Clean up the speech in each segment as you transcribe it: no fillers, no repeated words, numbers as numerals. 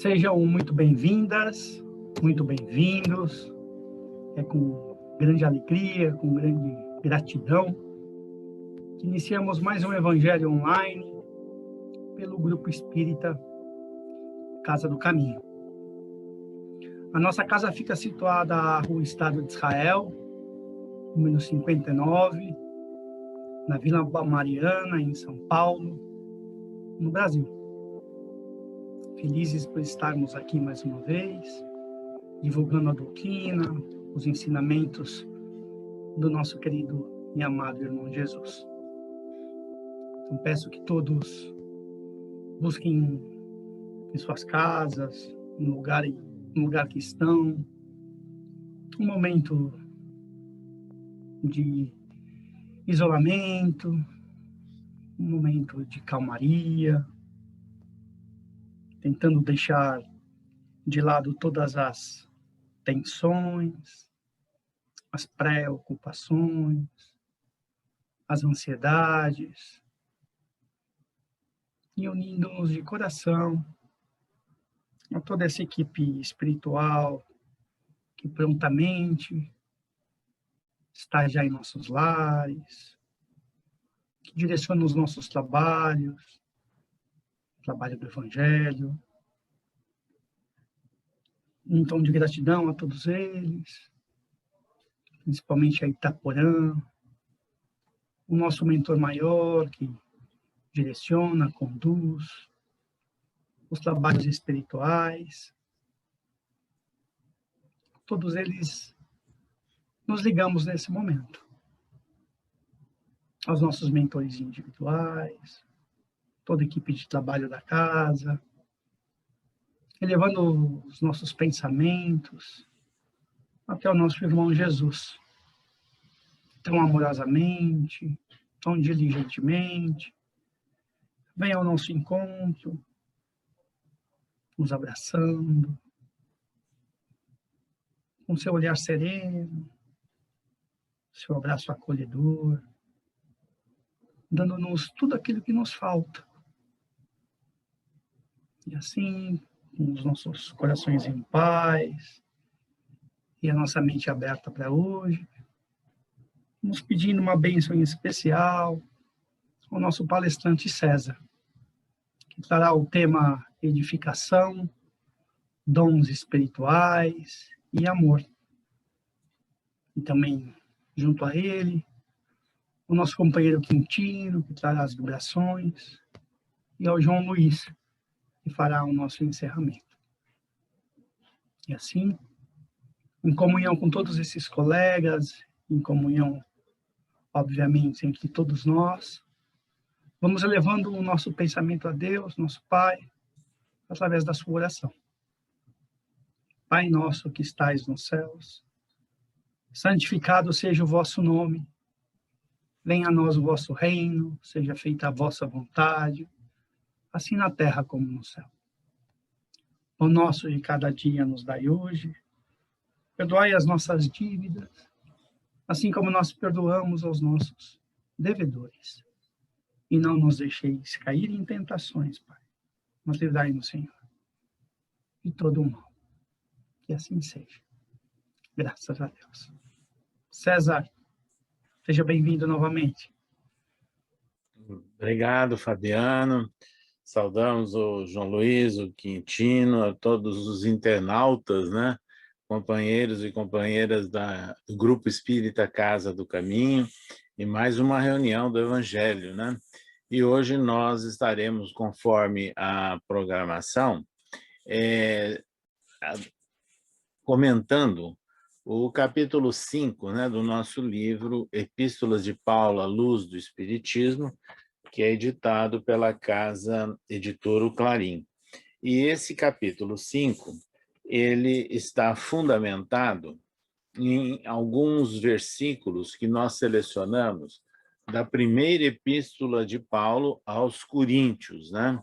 Sejam muito bem-vindas, muito bem-vindos. É com grande alegria, com grande gratidão, que iniciamos mais um Evangelho online pelo Grupo Espírita Casa do Caminho. A nossa casa fica situada na Rua Estado de Israel, número 59, na Vila Mariana, em São Paulo, no Brasil. Felizes por estarmos aqui mais uma vez, divulgando a doutrina, os ensinamentos do nosso querido e amado irmão Jesus. Então peço que todos busquem em suas casas, no lugar que estão, um momento de isolamento, um momento de calmaria, tentando deixar de lado todas as tensões, as preocupações, as ansiedades, e unindo-nos de coração a toda essa equipe espiritual que prontamente está já em nossos lares, que direciona os nossos trabalhos, o trabalho do Evangelho. Um tom de gratidão a todos eles, principalmente a Itaporã, o nosso mentor maior que direciona, conduz os trabalhos espirituais. Todos eles nos ligamos nesse momento aos nossos mentores individuais, toda a equipe de trabalho da casa, elevando os nossos pensamentos até o nosso irmão Jesus, tão amorosamente, tão diligentemente, vem ao nosso encontro, nos abraçando, com seu olhar sereno, seu abraço acolhedor, dando-nos tudo aquilo que nos falta. E assim, com os nossos corações em paz e a nossa mente aberta para hoje, nos pedindo uma bênção em especial ao nosso palestrante César, que trará o tema edificação, dons espirituais e amor. E também, junto a ele, o nosso companheiro Quintino, que trará as vibrações, e ao João Luiz, que fará o nosso encerramento. E assim, em comunhão com todos esses colegas, em comunhão, obviamente, entre todos nós, vamos elevando o nosso pensamento a Deus, nosso Pai, através da sua oração. Pai nosso que estais nos céus, santificado seja o vosso nome, venha a nós o vosso reino, seja feita a vossa vontade, assim na terra como no céu. O nosso de cada dia nos dai hoje, perdoai as nossas dívidas, assim como nós perdoamos aos nossos devedores. E não nos deixeis cair em tentações, Pai, mas livrai-nos, Senhor, de todo o mal. Que assim seja. Graças a Deus. César, seja bem-vindo novamente. Obrigado, Fabiano. Saudamos o João Luiz, o Quintino, a todos os internautas, né? Companheiros e companheiras do Grupo Espírita Casa do Caminho, e mais uma reunião do Evangelho, né? E hoje nós estaremos, conforme a programação, comentando o capítulo 5, né, do nosso livro Epístolas de Paulo à Luz do Espiritismo, que é editado pela Casa Editora Clarim. E esse capítulo 5, ele está fundamentado em alguns versículos que nós selecionamos da primeira epístola de Paulo aos Coríntios, né?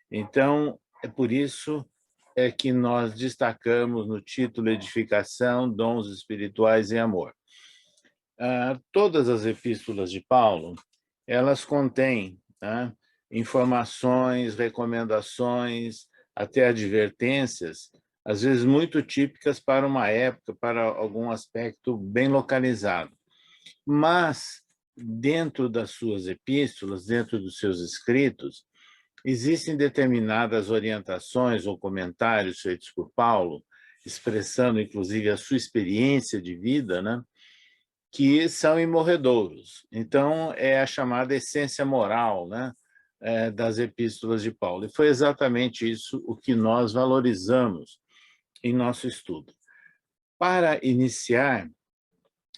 Então, é por isso que nós destacamos no título Edificação, Dons Espirituais e Amor. Todas as epístolas de Paulo, elas contêm, né, informações, recomendações, até advertências, às vezes muito típicas para uma época, para algum aspecto bem localizado. Mas, dentro das suas epístolas, dentro dos seus escritos, existem determinadas orientações ou comentários feitos por Paulo, expressando inclusive a sua experiência de vida, né, que são imorredouros. Então, é a chamada essência moral, né, das epístolas de Paulo. E foi exatamente isso o que nós valorizamos em nosso estudo. Para iniciar,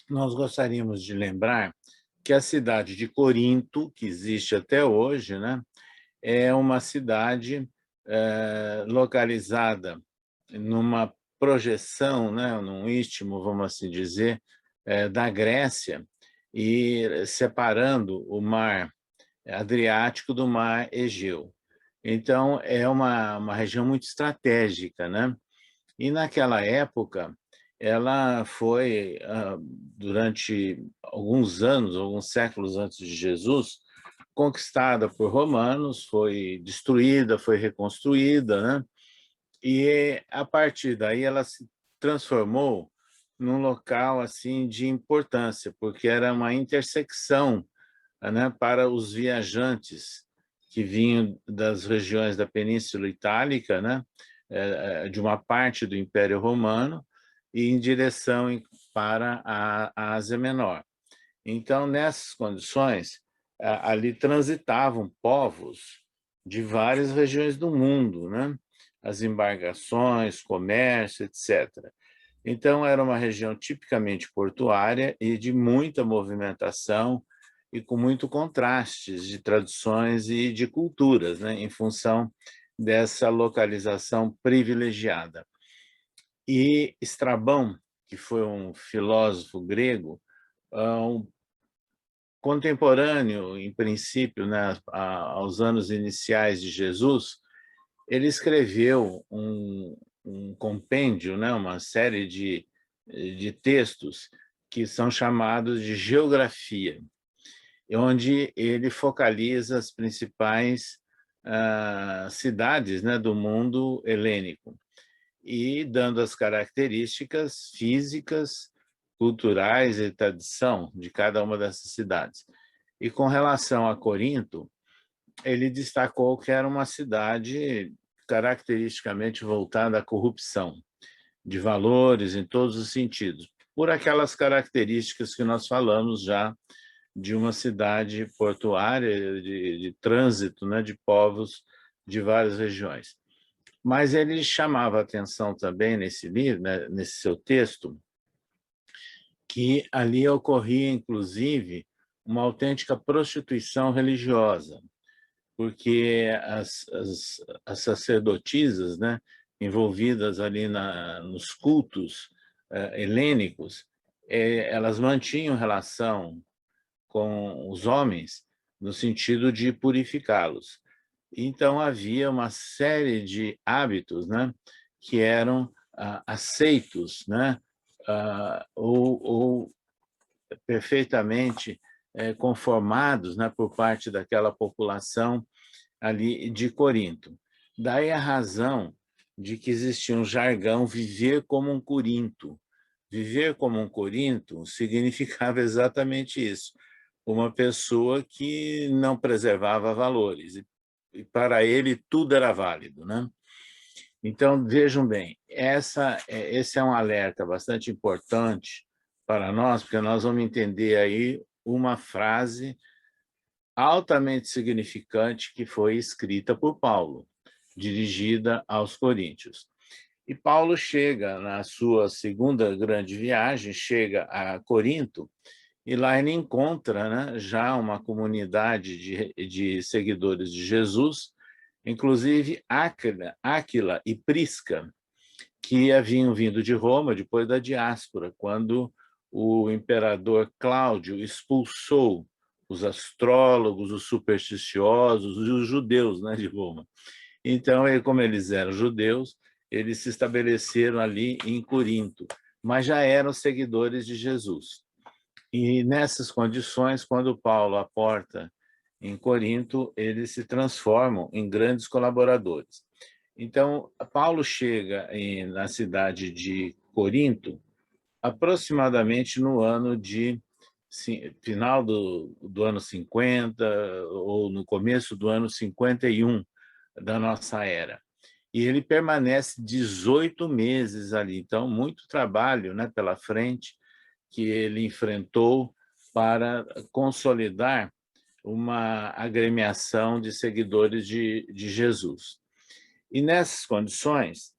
nós gostaríamos de lembrar que a cidade de Corinto, que existe até hoje, né, é uma cidade localizada numa projeção, né, num istmo, vamos assim dizer, da Grécia, e separando o mar Adriático do mar Egeu. Então, é uma região muito estratégica, né? E naquela época, ela foi, durante alguns anos, alguns séculos antes de Jesus, conquistada por romanos, foi destruída, foi reconstruída, né? E a partir daí ela se transformou num local assim de importância, porque era uma intersecção, né, para os viajantes que vinham das regiões da Península Itálica, né, de uma parte do Império Romano, e em direção para a Ásia Menor. Então, nessas condições, ali transitavam povos de várias regiões do mundo, né? As embarcações, comércio, etc. Então, era uma região tipicamente portuária e de muita movimentação e com muito contrastes de tradições e de culturas, né? Em função dessa localização privilegiada. E Estrabão, que foi um filósofo grego, um contemporâneo, em princípio, né, aos anos iniciais de Jesus, ele escreveu um compêndio, né, uma série de textos que são chamados de geografia, onde ele focaliza as principais cidades, né, do mundo helênico e dando as características físicas, culturais e tradição de cada uma dessas cidades. E com relação a Corinto, ele destacou que era uma cidade caracteristicamente voltada à corrupção, de valores em todos os sentidos, por aquelas características que nós falamos já de uma cidade portuária, de trânsito, né, de povos de várias regiões. Mas ele chamava atenção também nesse livro, né, nesse seu texto, que ali ocorria, inclusive, uma autêntica prostituição religiosa, porque as sacerdotisas, né, envolvidas ali nos cultos helênicos, elas mantinham relação com os homens no sentido de purificá-los. Então, havia uma série de hábitos, né, que eram aceitos, né, ou perfeitamente conformados, né, por parte daquela população ali de Corinto. Daí a razão de que existia um jargão viver como um corinto. Viver como um corinto significava exatamente isso, uma pessoa que não preservava valores, e para ele tudo era válido, né? Então, vejam bem, esse é um alerta bastante importante para nós, porque nós vamos entender aí uma frase altamente significante que foi escrita por Paulo, dirigida aos coríntios. E Paulo chega na sua segunda grande viagem, chega a Corinto, e lá ele encontra, né, já uma comunidade de seguidores de Jesus, inclusive Áquila e Prisca, que haviam vindo de Roma depois da diáspora, quando o imperador Cláudio expulsou os astrólogos, os supersticiosos e os judeus, né, de Roma. Então, como eles eram judeus, eles se estabeleceram ali em Corinto, mas já eram seguidores de Jesus. E nessas condições, quando Paulo aporta em Corinto, eles se transformam em grandes colaboradores. Então, Paulo chega na cidade de Corinto aproximadamente no ano de final do ano 50 ou no começo do ano 51 da nossa era. E ele permanece 18 meses ali. Então, muito trabalho, né, pela frente que ele enfrentou para consolidar uma agremiação de seguidores de Jesus. E nessas condições,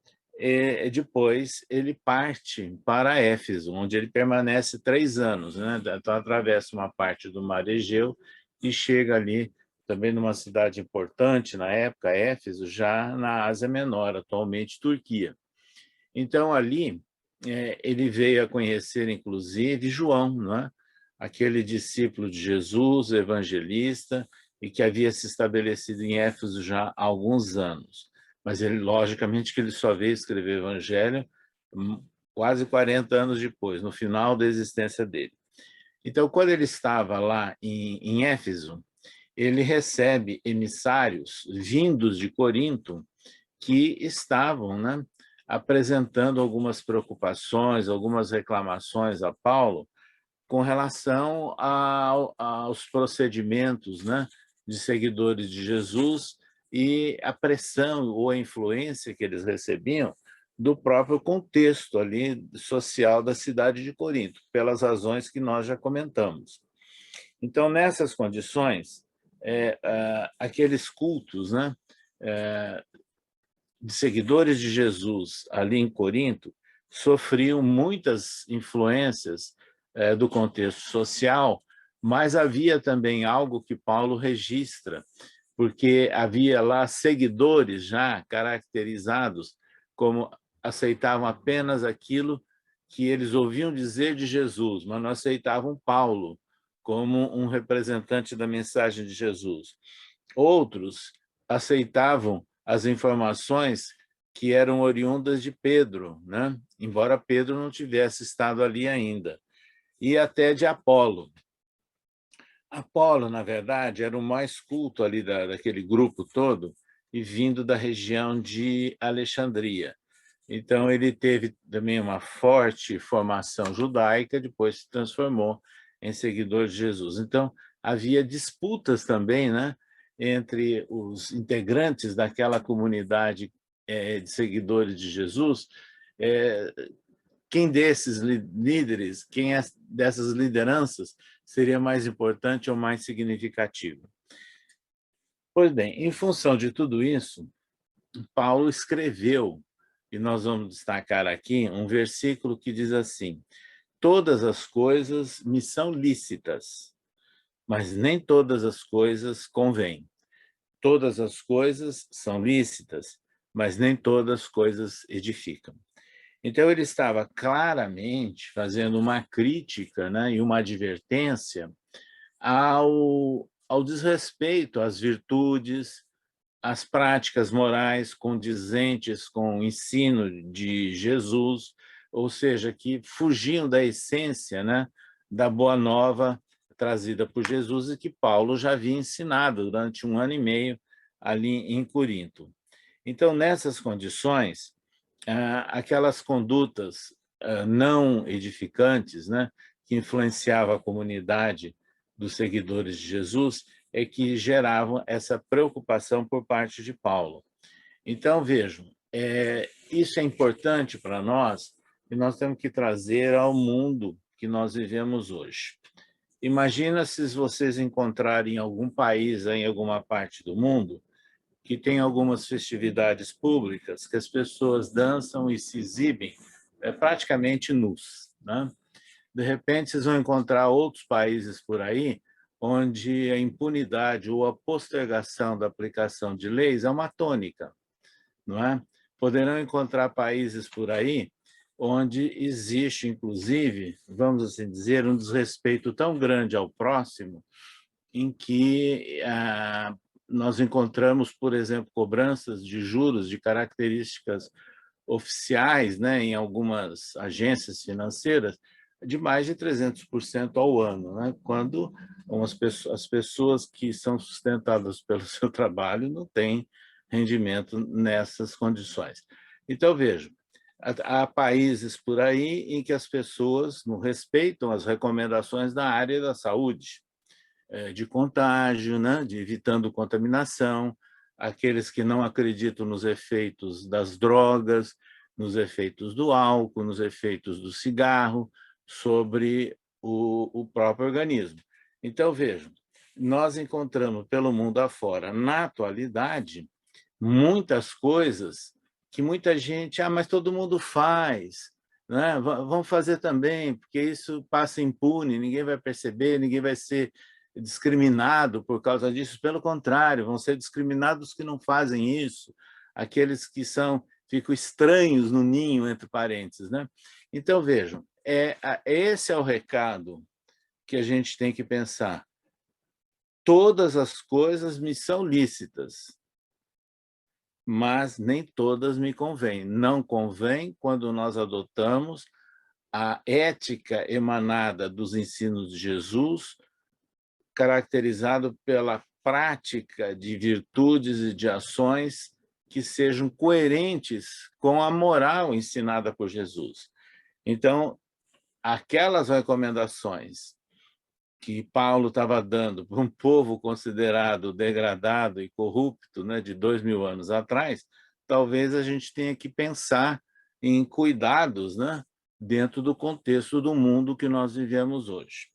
depois ele parte para Éfeso, onde ele permanece 3 anos, né? Então atravessa uma parte do Mar Egeu e chega ali também numa cidade importante na época, Éfeso, já na Ásia Menor, atualmente Turquia. Então ali ele veio a conhecer inclusive João, não é? Aquele discípulo de Jesus, evangelista, e que havia se estabelecido em Éfeso já há alguns anos. Mas ele, logicamente, que ele só veio escrever o Evangelho quase 40 anos depois, no final da existência dele. Então, quando ele estava lá em Éfeso, ele recebe emissários vindos de Corinto que estavam, né, apresentando algumas preocupações, algumas reclamações a Paulo com relação aos procedimentos, né, de seguidores de Jesus e a pressão ou a influência que eles recebiam do próprio contexto ali social da cidade de Corinto, pelas razões que nós já comentamos. Então, nessas condições, aqueles cultos, né, de seguidores de Jesus ali em Corinto sofriam muitas influências do contexto social, mas havia também algo que Paulo registra, porque havia lá seguidores já caracterizados como aceitavam apenas aquilo que eles ouviam dizer de Jesus, mas não aceitavam Paulo como um representante da mensagem de Jesus. Outros aceitavam as informações que eram oriundas de Pedro, né? Embora Pedro não tivesse estado ali ainda, e até de Apolo. Apolo, na verdade, era o mais culto ali daquele grupo todo e vindo da região de Alexandria. Então, ele teve também uma forte formação judaica, depois se transformou em seguidor de Jesus. Então, havia disputas também, né, entre os integrantes daquela comunidade de seguidores de Jesus, quem desses líderes, dessas lideranças seria mais importante ou mais significativo. Pois bem, em função de tudo isso, Paulo escreveu, e nós vamos destacar aqui um versículo que diz assim: todas as coisas me são lícitas, mas nem todas as coisas convêm. Todas as coisas são lícitas, mas nem todas as coisas edificam. Então, ele estava claramente fazendo uma crítica, né, e uma advertência ao desrespeito às virtudes, às práticas morais condizentes com o ensino de Jesus, ou seja, que fugiam da essência, né, da boa nova trazida por Jesus e que Paulo já havia ensinado durante 1 ano e meio ali em Corinto. Então, nessas condições, aquelas condutas não edificantes, né, que influenciavam a comunidade dos seguidores de Jesus, é que geravam essa preocupação por parte de Paulo. Então, vejam, isso é importante para nós e nós temos que trazer ao mundo que nós vivemos hoje. Imagina se vocês encontrarem em algum país, em alguma parte do mundo, que tem algumas festividades públicas que as pessoas dançam e se exibem praticamente nus, né? De repente, vocês vão encontrar outros países por aí onde a impunidade ou a postergação da aplicação de leis é uma tônica, não é? Poderão encontrar países por aí onde existe, inclusive, vamos assim dizer, um desrespeito tão grande ao próximo, em que nós encontramos, por exemplo, cobranças de juros de características oficiais, né, em algumas agências financeiras, de mais de 300% ao ano, né, quando as pessoas que são sustentadas pelo seu trabalho não têm rendimento nessas condições. Então, vejam, há países por aí em que as pessoas não respeitam as recomendações da área da saúde, de contágio, né, de evitando contaminação, aqueles que não acreditam nos efeitos das drogas, nos efeitos do álcool, nos efeitos do cigarro sobre o próprio organismo. Então, vejam, nós encontramos pelo mundo afora, na atualidade, muitas coisas que muita gente, mas todo mundo faz, né? Vamos fazer também, porque isso passa impune, ninguém vai perceber, ninguém vai ser discriminado por causa disso. Pelo contrário, vão ser discriminados os que não fazem isso, aqueles que ficam estranhos no ninho, entre parênteses, né? Então, vejam, esse é o recado que a gente tem que pensar. Todas as coisas me são lícitas, mas nem todas me convêm. Não convém quando nós adotamos a ética emanada dos ensinos de Jesus, caracterizado pela prática de virtudes e de ações que sejam coerentes com a moral ensinada por Jesus. Então, aquelas recomendações que Paulo estava dando para um povo considerado degradado e corrupto, né, de 2000 anos atrás, talvez a gente tenha que pensar em cuidados, né, dentro do contexto do mundo que nós vivemos hoje.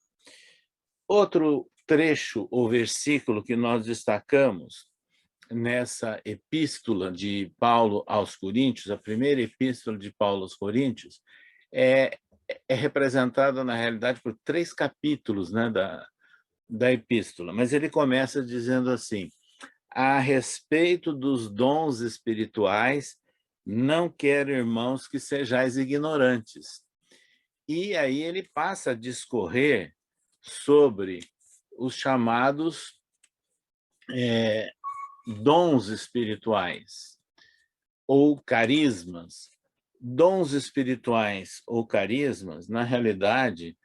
Outro trecho ou versículo que nós destacamos nessa epístola de Paulo aos Coríntios, a primeira epístola de Paulo aos Coríntios, é representada, na realidade, por 3 capítulos, né, da epístola, mas ele começa dizendo assim: a respeito dos dons espirituais, não quero, irmãos, que sejais ignorantes. E aí ele passa a discorrer sobre os chamados dons espirituais ou carismas. Dons espirituais ou carismas, na realidade,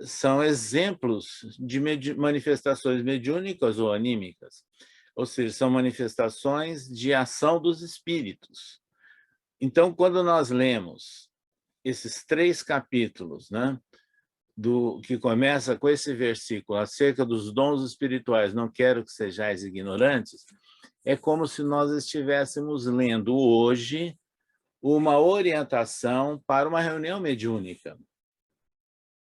são exemplos de manifestações mediúnicas ou anímicas, ou seja, são manifestações de ação dos espíritos. Então, quando nós lemos esses 3 capítulos, né, que começa com esse versículo, acerca dos dons espirituais, não quero que sejais ignorantes, é como se nós estivéssemos lendo hoje uma orientação para uma reunião mediúnica.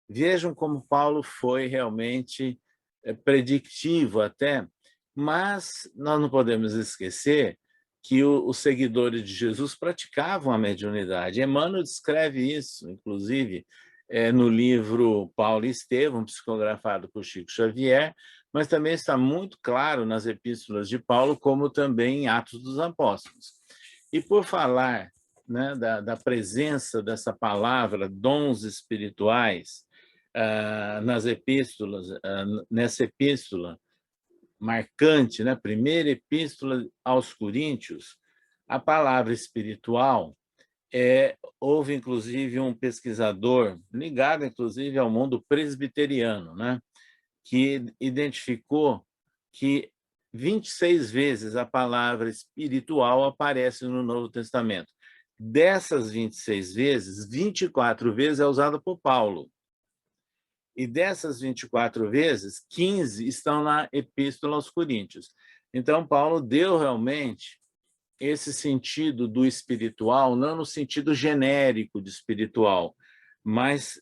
Vejam como Paulo foi realmente predictivo até, mas nós não podemos esquecer que os seguidores de Jesus praticavam a mediunidade. Emmanuel descreve isso, inclusive, no livro Paulo e Estevão, psicografado por Chico Xavier, mas também está muito claro nas epístolas de Paulo, como também em Atos dos Apóstolos. E por falar, né, da presença dessa palavra, dons espirituais, nas epístolas, nessa epístola marcante, né, primeira epístola aos Coríntios, a palavra espiritual, houve inclusive um pesquisador ligado inclusive ao mundo presbiteriano, né, que identificou que 26 vezes a palavra espiritual aparece no Novo Testamento. Dessas 26 vezes, 24 vezes é usada por Paulo. E dessas 24 vezes, 15 estão na Epístola aos Coríntios. Então, Paulo deu realmente esse sentido do espiritual, não no sentido genérico de espiritual, mas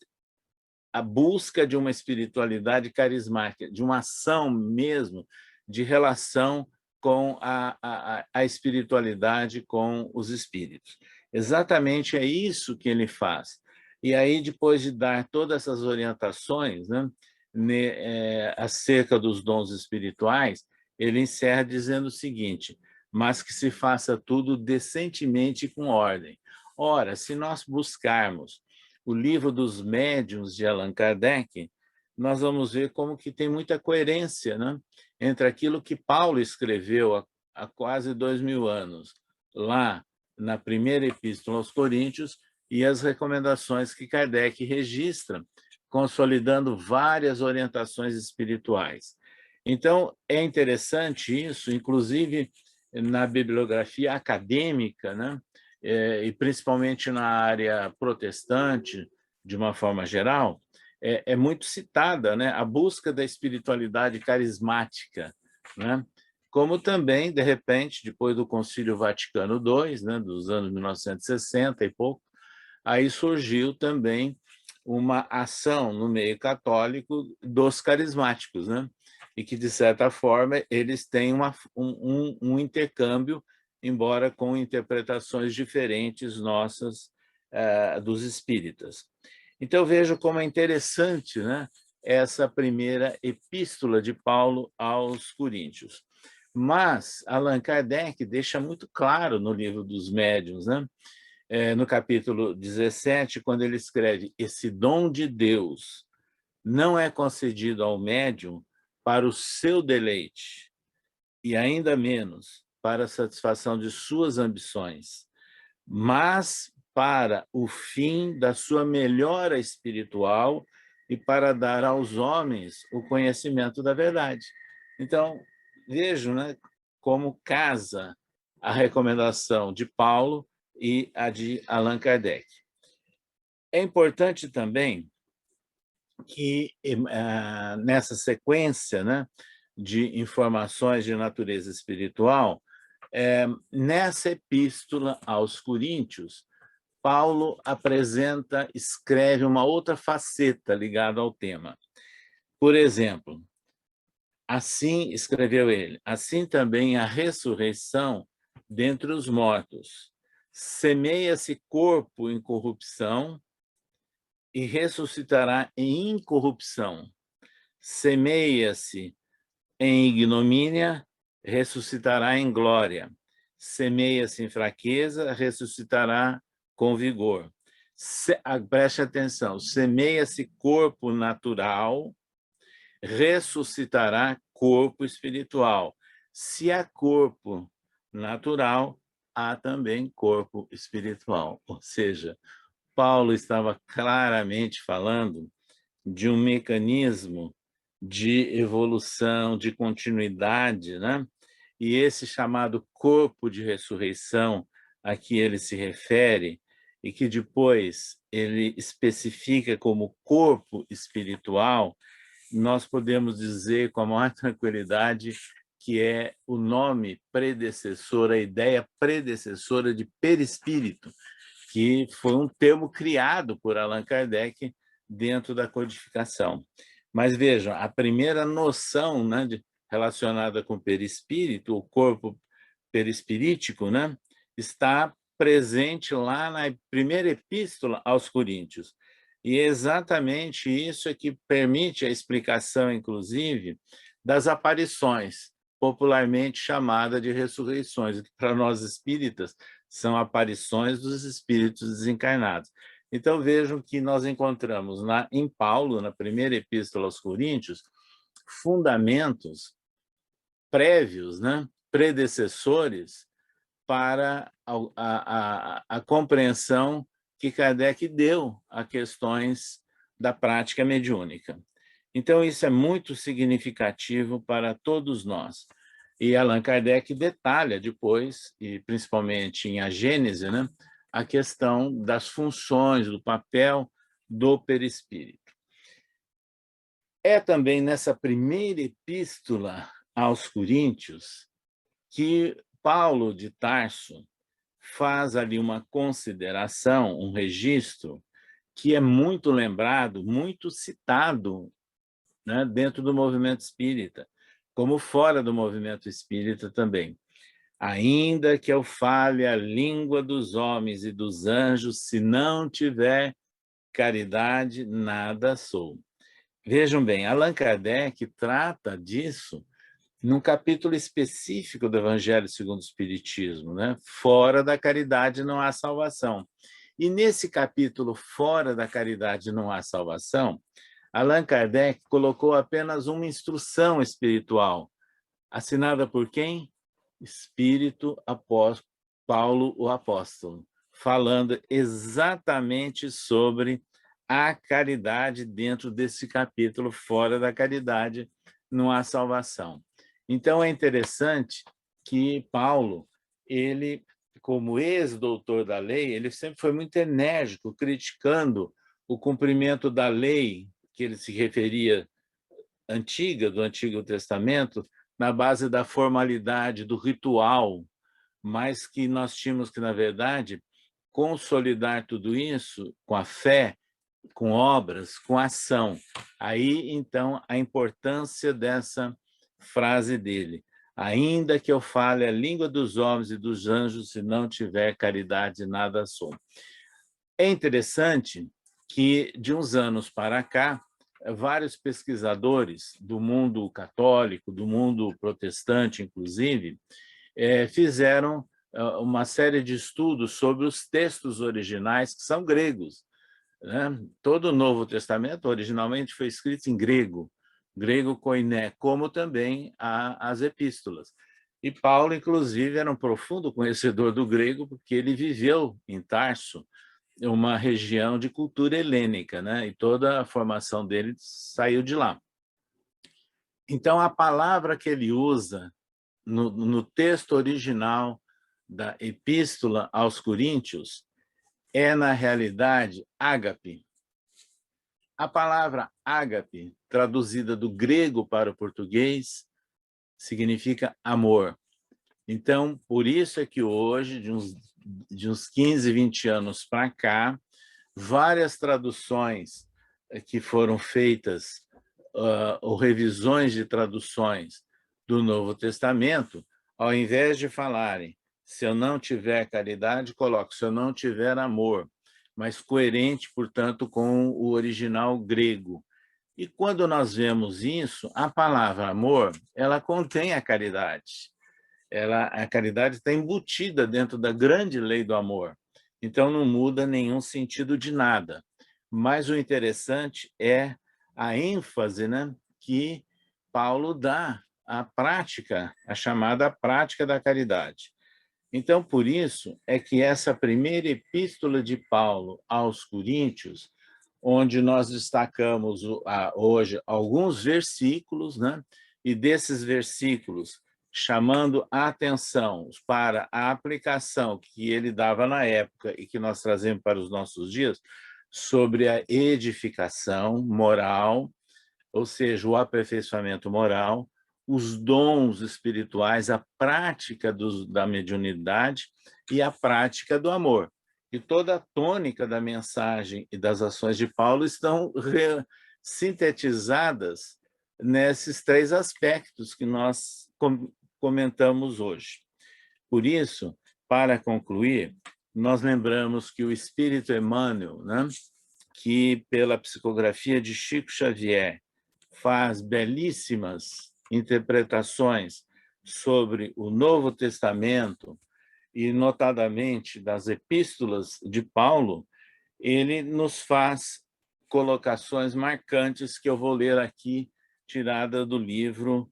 a busca de uma espiritualidade carismática, de uma ação mesmo, de relação com a espiritualidade com os espíritos. Exatamente é isso que ele faz. E aí, depois de dar todas essas orientações, né, acerca dos dons espirituais, ele encerra dizendo o seguinte: mas que se faça tudo decentemente e com ordem. Ora, se nós buscarmos o livro dos médiuns de Allan Kardec, nós vamos ver como que tem muita coerência, né, entre aquilo que Paulo escreveu há quase 2000 anos, lá na primeira epístola aos Coríntios, e as recomendações que Kardec registra, consolidando várias orientações espirituais. Então, é interessante isso, inclusive, na bibliografia acadêmica, né? E principalmente na área protestante, de uma forma geral, é muito citada, né? A busca da espiritualidade carismática, né? Como também, de repente, depois do Concílio Vaticano II, né, dos anos 1960 e pouco, aí surgiu também uma ação no meio católico dos carismáticos, né? E que, de certa forma, eles têm um intercâmbio, embora com interpretações diferentes nossas dos espíritas. Então, vejo como é interessante, né, essa primeira epístola de Paulo aos Coríntios. Mas Allan Kardec deixa muito claro no livro dos Médiuns, né, no capítulo 17, quando ele escreve: esse dom de Deus não é concedido ao médium para o seu deleite, e ainda menos para a satisfação de suas ambições, mas para o fim da sua melhora espiritual e para dar aos homens o conhecimento da verdade. Então, vejo, né, como casa a recomendação de Paulo e a de Allan Kardec. É importante também que, nessa sequência, né, de informações de natureza espiritual, nessa epístola aos Coríntios, Paulo escreve uma outra faceta ligada ao tema. Por exemplo, assim escreveu ele: assim também a ressurreição dentre os mortos. Semeia-se corpo em corrupção e ressuscitará em incorrupção. Semeia-se em ignomínia, ressuscitará em glória. Semeia-se em fraqueza, ressuscitará com vigor. Preste atenção, semeia-se corpo natural, ressuscitará corpo espiritual. Se há corpo natural, há também corpo espiritual. Ou seja, Paulo estava claramente falando de um mecanismo de evolução, de continuidade, né? E esse chamado corpo de ressurreição a que ele se refere, e que depois ele especifica como corpo espiritual, nós podemos dizer com a maior tranquilidade que é o nome predecessor, a ideia predecessora de perispírito, que foi um termo criado por Allan Kardec dentro da codificação. Mas vejam, a primeira noção, né, relacionada com perispírito, o corpo perispirítico, né, está presente lá na primeira epístola aos Coríntios. E exatamente isso é que permite a explicação, inclusive, das aparições, popularmente chamada de ressurreições, que para nós espíritas são aparições dos espíritos desencarnados. Então, vejam que nós encontramos em Paulo, na primeira epístola aos Coríntios, fundamentos prévios, né, predecessores para a compreensão que Kardec deu a questões da prática mediúnica. Então, isso é muito significativo para todos nós. E Allan Kardec detalha depois, e principalmente em A Gênese, né, a questão das funções, do papel do perispírito. É também nessa primeira epístola aos Coríntios que Paulo de Tarso faz ali uma consideração, um registro, que é muito lembrado, muito citado, né, dentro do movimento espírita, como fora do movimento espírita também. Ainda que eu fale a língua dos homens e dos anjos, se não tiver caridade, nada sou. Vejam bem, Allan Kardec trata disso num capítulo específico do Evangelho segundo o Espiritismo, né? Fora da caridade não há salvação. E nesse capítulo, Fora da caridade não há salvação, Allan Kardec colocou apenas uma instrução espiritual, assinada por quem? Espírito Apóstolo, Paulo o Apóstolo, falando exatamente sobre a caridade dentro desse capítulo, Fora da caridade não há salvação. Então, é interessante que Paulo, ele, como ex-doutor da lei, ele sempre foi muito enérgico, criticando o cumprimento da lei, que ele se referia antiga, do Antigo Testamento, na base da formalidade, do ritual, mas que nós tínhamos que, na verdade, consolidar tudo isso com a fé, com obras, com ação. Aí, então, a importância dessa frase dele. Ainda que eu fale a língua dos homens e dos anjos, se não tiver caridade, nada sou. É interessante que, de uns anos para cá, vários pesquisadores do mundo católico, do mundo protestante, inclusive, fizeram uma série de estudos sobre os textos originais, que são gregos, né? Todo o Novo Testamento originalmente foi escrito em grego, grego koiné, como também as epístolas. E Paulo, inclusive, era um profundo conhecedor do grego, porque ele viveu em Tarso, uma região de cultura helênica, né? E toda a formação dele saiu de lá. Então, a palavra que ele usa no texto original da Epístola aos Coríntios é, na realidade, ágape. A palavra ágape, traduzida do grego para o português, significa amor. Então, por isso é que hoje, de uns 15, 20 anos para cá, várias traduções que foram feitas, ou revisões de traduções do Novo Testamento, ao invés de falarem se eu não tiver caridade, coloco se eu não tiver amor, mas coerente, portanto, com o original grego. E quando nós vemos isso, a palavra amor, ela contém a caridade. A caridade está embutida dentro da grande lei do amor. Então, não muda nenhum sentido de nada. Mas o interessante é a ênfase, né, que Paulo dá à prática, a chamada prática da caridade. Então, por isso é que essa primeira epístola de Paulo aos Coríntios, onde nós destacamos hoje alguns versículos, né, e desses versículos, chamando a atenção para a aplicação que ele dava na época e que nós trazemos para os nossos dias, sobre a edificação moral, ou seja, o aperfeiçoamento moral, os dons espirituais, a prática da mediunidade e a prática do amor. E toda a tônica da mensagem e das ações de Paulo estão sintetizadas nesses três aspectos que nós comentamos hoje. Por isso, para concluir, nós lembramos que o Espírito Emmanuel, né, que pela psicografia de Chico Xavier faz belíssimas interpretações sobre o Novo Testamento e, notadamente, das epístolas de Paulo, ele nos faz colocações marcantes que eu vou ler aqui, tirada do livro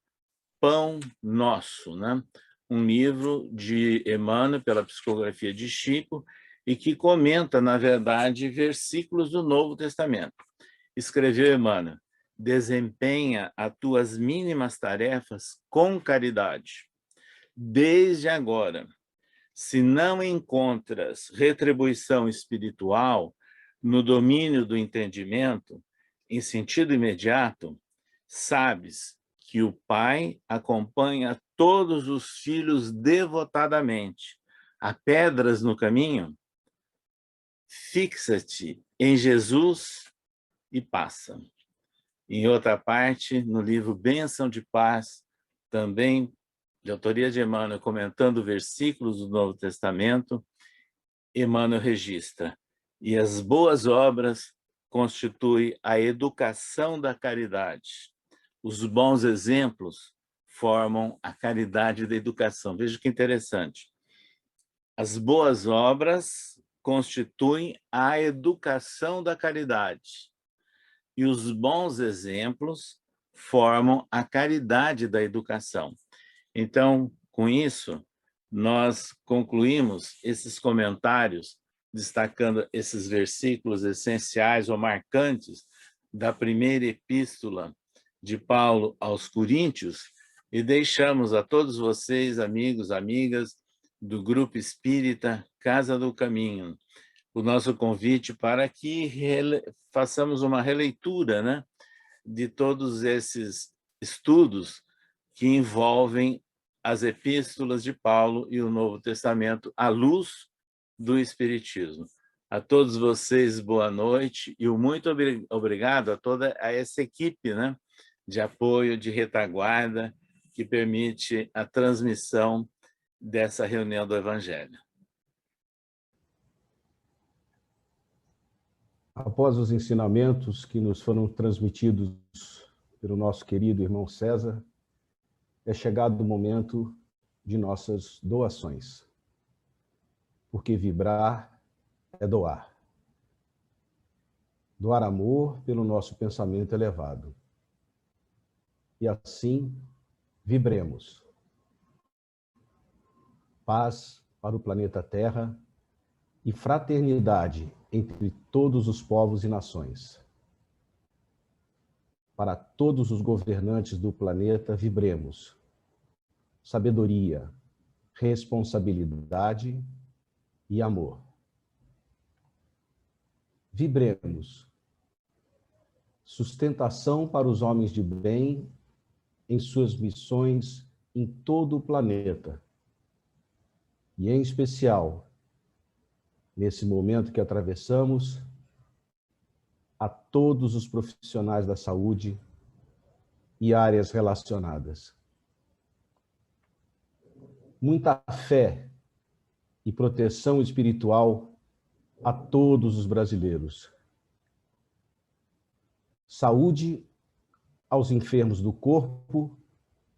Pão Nosso, né? Um livro de Emmanuel, pela psicografia de Chico, e que comenta, na verdade, versículos do Novo Testamento. Escreveu Emmanuel: desempenha as tuas mínimas tarefas com caridade. Desde agora, se não encontras retribuição espiritual no domínio do entendimento, em sentido imediato, sabes que o Pai acompanha todos os filhos devotadamente. Há pedras no caminho? Fixa-te em Jesus e passa. Em outra parte, no livro Bênção de Paz, também de autoria de Emmanuel, comentando versículos do Novo Testamento, Emmanuel registra: e as boas obras constituem a educação da caridade. Os bons exemplos formam a caridade da educação. Veja que interessante. As boas obras constituem a educação da caridade. E os bons exemplos formam a caridade da educação. Então, com isso, nós concluímos esses comentários, destacando esses versículos essenciais ou marcantes da primeira epístola de Paulo aos Coríntios, e deixamos a todos vocês, amigos, amigas do Grupo Espírita Casa do Caminho, o nosso convite para que façamos uma releitura, né, de todos esses estudos que envolvem as epístolas de Paulo e o Novo Testamento à luz do Espiritismo. A todos vocês, boa noite e muito obrigado a toda essa equipe, né, de apoio, de retaguarda, que permite a transmissão dessa reunião do Evangelho. Após os ensinamentos que nos foram transmitidos pelo nosso querido irmão César, é chegado o momento de nossas doações. Porque vibrar é doar. Doar amor pelo nosso pensamento elevado. E assim, vibremos. Paz para o planeta Terra e fraternidade entre todos os povos e nações. Para todos os governantes do planeta, vibremos. Sabedoria, responsabilidade e amor. Vibremos. Sustentação para os homens de bem em suas missões em todo o planeta. E, em especial, nesse momento que atravessamos, a todos os profissionais da saúde e áreas relacionadas. Muita fé e proteção espiritual a todos os brasileiros. Saúde aos enfermos do corpo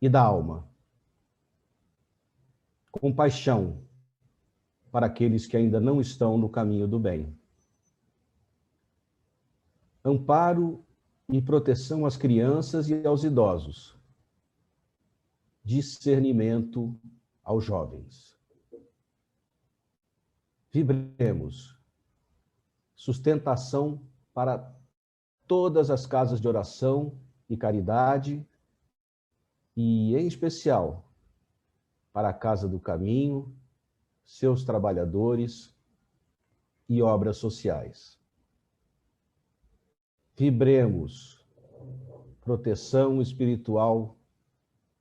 e da alma. Compaixão para aqueles que ainda não estão no caminho do bem. Amparo e proteção às crianças e aos idosos. Discernimento aos jovens. Vibremos. Sustentação para todas as casas de oração e caridade e, em especial, para a Casa do Caminho, seus trabalhadores e obras sociais. Vibremos proteção espiritual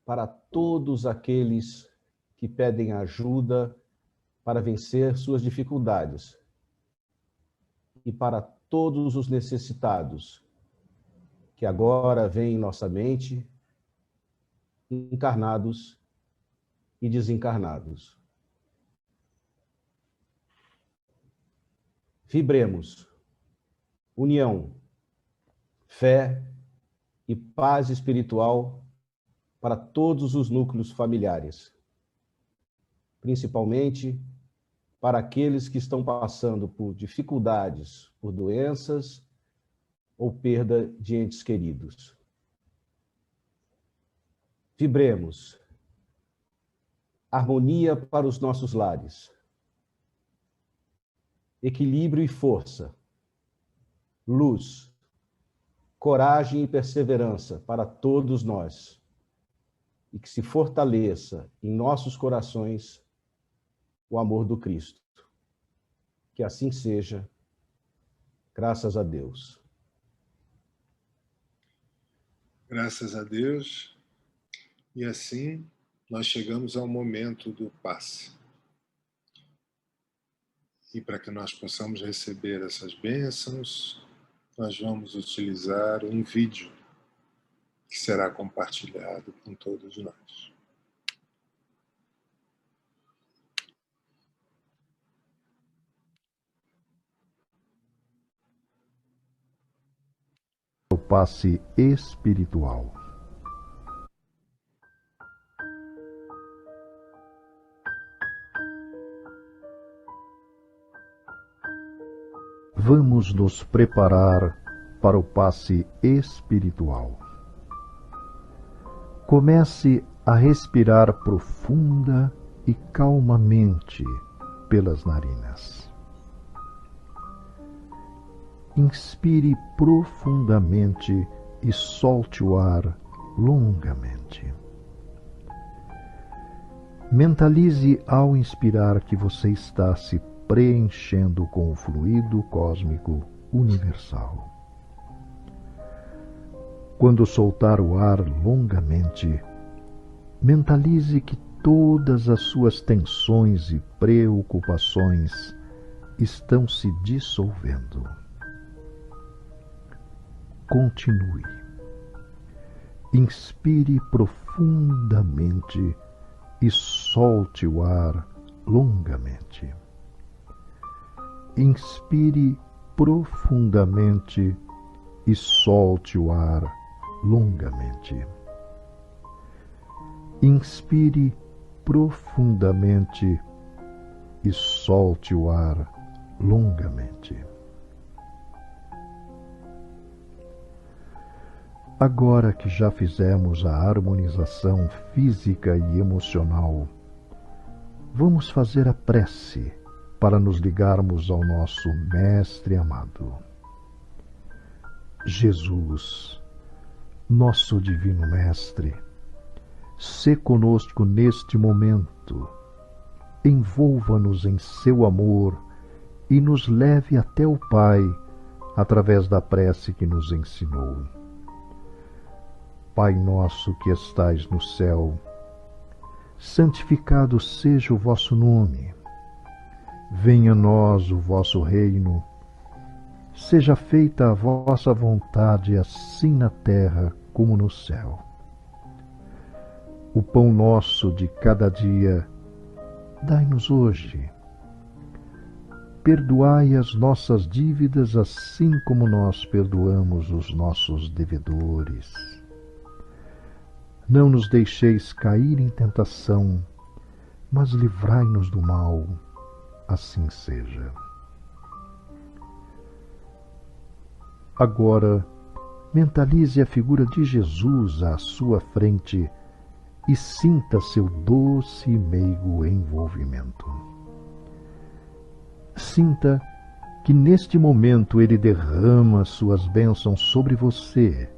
para todos aqueles que pedem ajuda para vencer suas dificuldades e para todos os necessitados que agora vêm em nossa mente, encarnados e desencarnados. Vibremos união, fé e paz espiritual para todos os núcleos familiares, principalmente para aqueles que estão passando por dificuldades, por doenças ou perda de entes queridos. Vibremos harmonia para os nossos lares, equilíbrio e força, luz, coragem e perseverança para todos nós, e que se fortaleça em nossos corações o amor do Cristo. Que assim seja, graças a Deus. Graças a Deus. E assim nós chegamos ao momento do passe. E para que nós possamos receber essas bênçãos, nós vamos utilizar um vídeo que será compartilhado com todos nós. O passe espiritual. Vamos nos preparar para o passe espiritual. Comece a respirar profunda e calmamente pelas narinas. Inspire profundamente e solte o ar longamente. Mentalize ao inspirar que você está se preenchendo com o fluido cósmico universal. Quando soltar o ar longamente, mentalize que todas as suas tensões e preocupações estão se dissolvendo. Continue. Inspire profundamente e solte o ar longamente. Inspire profundamente e solte o ar longamente. Inspire profundamente e solte o ar longamente. Agora que já fizemos a harmonização física e emocional, vamos fazer a prece para nos ligarmos ao nosso Mestre amado. Jesus, nosso Divino Mestre, sê conosco neste momento, envolva-nos em seu amor e nos leve até o Pai através da prece que nos ensinou. Pai nosso que estais no céu, santificado seja o vosso nome. Venha a nós o vosso reino. Seja feita a vossa vontade, assim na terra como no céu. O pão nosso de cada dia, dai-nos hoje. Perdoai as nossas dívidas, assim como nós perdoamos os nossos devedores. Não nos deixeis cair em tentação, mas livrai-nos do mal, assim seja. Agora, mentalize a figura de Jesus à sua frente e sinta seu doce e meigo envolvimento. Sinta que neste momento ele derrama suas bênçãos sobre você,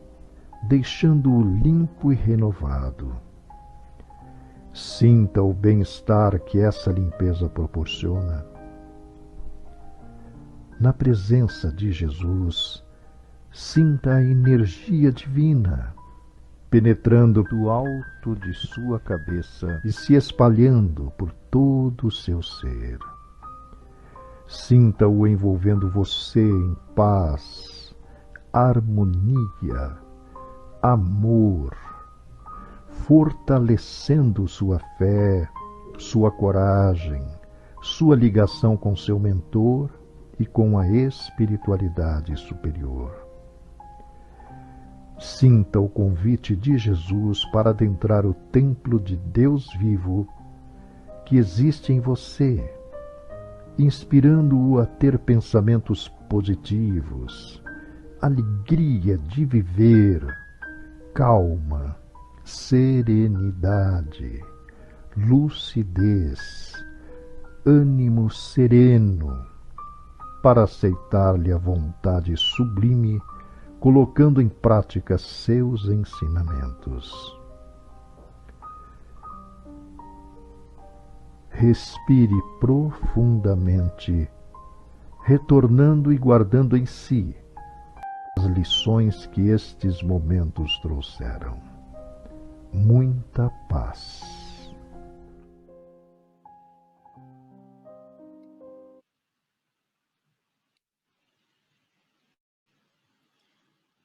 deixando-o limpo e renovado. Sinta o bem-estar que essa limpeza proporciona. Na presença de Jesus, sinta a energia divina, penetrando do alto de sua cabeça e se espalhando por todo o seu ser. Sinta-o envolvendo você em paz, harmonia, amor, fortalecendo sua fé, sua coragem, sua ligação com seu mentor e com a espiritualidade superior. Sinta o convite de Jesus para adentrar o templo de Deus vivo que existe em você, inspirando-o a ter pensamentos positivos, alegria de viver, calma, serenidade, lucidez, ânimo sereno, para aceitar-lhe a vontade sublime, colocando em prática seus ensinamentos. Respire profundamente, retornando e guardando em si as lições que estes momentos trouxeram. Muita paz.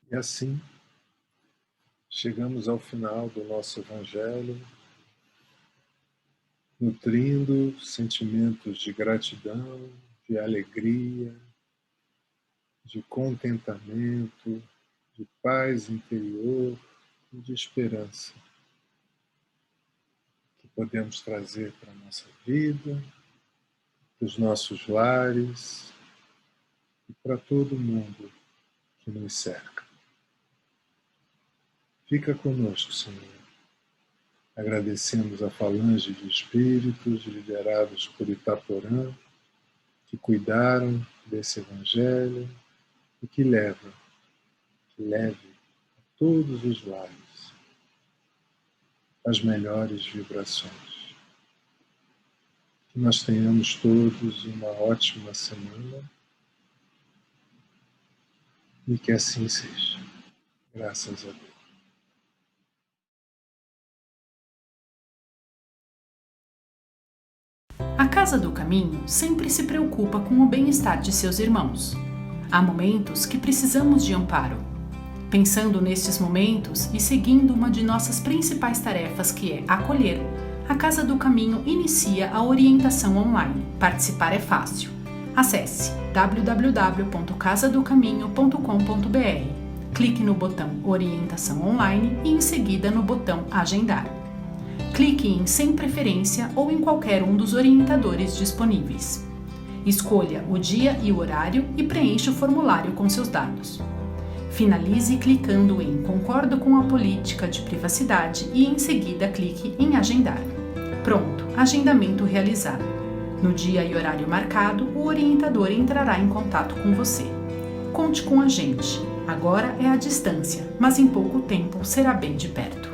E assim, chegamos ao final do nosso Evangelho, nutrindo sentimentos de gratidão, de alegria, de contentamento, de paz interior e de esperança, que podemos trazer para a nossa vida, para os nossos lares e para todo mundo que nos cerca. Fica conosco, Senhor. Agradecemos a falange de espíritos liderados por Itaporã, que cuidaram desse Evangelho e que leve a todos os lares as melhores vibrações. Que nós tenhamos todos uma ótima semana e que assim seja. Graças a Deus. A Casa do Caminho sempre se preocupa com o bem-estar de seus irmãos. Há momentos que precisamos de amparo. Pensando nestes momentos e seguindo uma de nossas principais tarefas, que é acolher, a Casa do Caminho inicia a orientação online. Participar é fácil. Acesse www.casadocaminho.com.br. Clique no botão Orientação Online e em seguida no botão Agendar. Clique em Sem Preferência ou em qualquer um dos orientadores disponíveis. Escolha o dia e o horário e preencha o formulário com seus dados. Finalize clicando em Concordo com a política de privacidade e em seguida clique em Agendar. Pronto, agendamento realizado. No dia e horário marcado, o orientador entrará em contato com você. Conte com a gente. Agora é à distância, mas em pouco tempo será bem de perto.